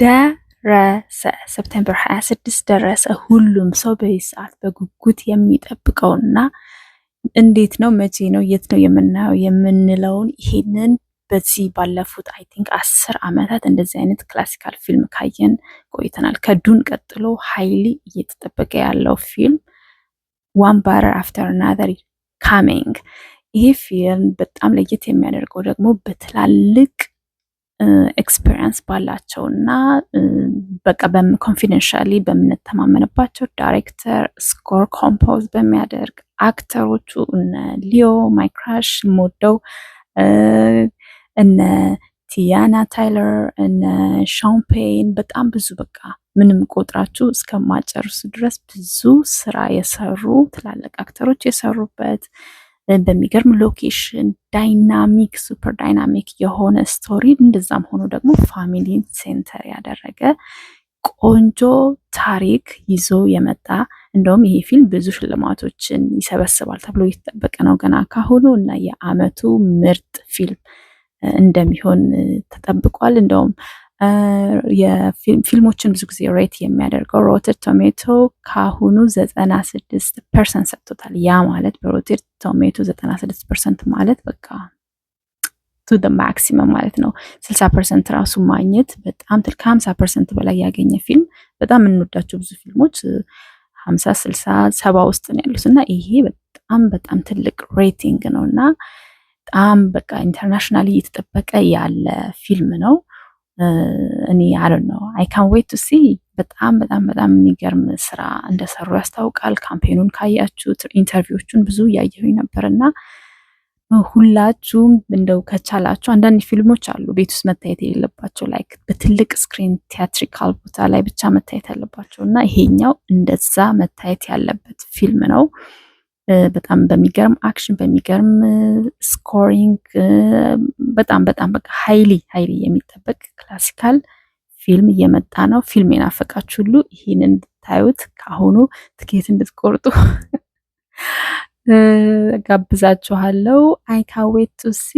ደረሰ። ሰፕቴምበር 26 ደረሰ። ሁሉም ሰው በዚህ ሰዓት በጉጉት የሚጠብቀውና እንዴት ነው፣ መቼ ነው፣ የት ነው የምናየው የምንለውን ይሄንን በዚህ ባለፉት አይ ቲንክ 10 ዓመታት እንደዚህ አይነት ክላሲካል ፊልም ካየን ቆይተናል። ከዱን ቀጥሎ ሃይሊ እየተጠበቀ ያለው ፊልም ዋን ባተር አፍተር አናዘር ካሚንግ። ይሄ ፊልም በጣም ለየት የሚያደርገው ደግሞ በትላልቅ ኤክስፔሪንስ ባላቸውና በቃ ኮንፊደንሻሊ በምንተማመንባቸው ዳይሬክተር ስኮር ኮምፖዝ በሚያደርግ አክተሮቹ እነ ሊዮ ማይክራሽ ሞደው እነ ቲያና ታይለር እነ ሻምፔን በጣም ብዙ በቃ ምንም ቆጥራችሁ እስከማጨርሱ ድረስ ብዙ ስራ የሰሩ ትላልቅ አክተሮች የሰሩበት በሚገርም ሎኬሽን ዳይናሚክ ሱፐር ዳይናሚክ የሆነ ስቶሪ እንደዛም ሆኖ ደግሞ ፋሚሊን ሴንተር ያደረገ ቆንጆ ታሪክ ይዞ የመጣ እንደውም ይሄ ፊልም ብዙ ሽልማቶችን ይሰበስባል ተብሎ እየተጠበቀ ነው ገና ካሁኑ እና የአመቱ ምርጥ ፊልም እንደሚሆን ተጠብቋል። እንደውም የፊልሞችን ብዙ ጊዜ ሬት የሚያደርገው ሮተር ቶሜቶ ካሁኑ 96% ሰጥቶታል። ያ ማለት በሮተር ቶሜቶ 96% ማለት በቃ ቱ ዘ ማክሲመም ማለት ነው። 60% ራሱ ማግኘት በጣም ከ50% በላይ ያገኘ ፊልም በጣም የምንወዳቸው ብዙ ፊልሞች 50 60 70 ውስጥ ነው ያሉት እና ይሄ በጣም በጣም ትልቅ ሬቲንግ ነው እና በጣም በቃ ኢንተርናሽናሊ እየተጠበቀ ያለ ፊልም ነው። እኔ አdon't know I can't wait to see በጣም በጣም በጣም የሚገርም ስራ እንደሰሩ ያስታውቃል። ካምፔኑን ካያችሁት ኢንተርቪዎቹን ብዙ እያየሁኝ ነበርና ሁላችሁም እንደው ከቻላችሁ አንዳንድ ፊልሞች አሉ ቤት ውስጥ መታየት የሌለባቸው ላይክ በትልቅ ስክሪን ቲያትሪካል ቦታ ላይ ብቻ መታየት ያለባቸው እና ይሄኛው እንደዛ መታየት ያለበት ፊልም ነው። በጣም በሚገርም አክሽን በሚገርም ስኮሪንግ በጣም በጣም በቃ ሃይሊ የሚጠበቅ ክላሲካል ፊልም እየመጣ ነው። ፊልም የናፈቃችሁ ሁሉ ይህንን እንድታዩት ካሁኑ ትኬት እንድትቆርጡ ጋብዛችኋለሁ። አይ ካንት ዌት ቱ ሲ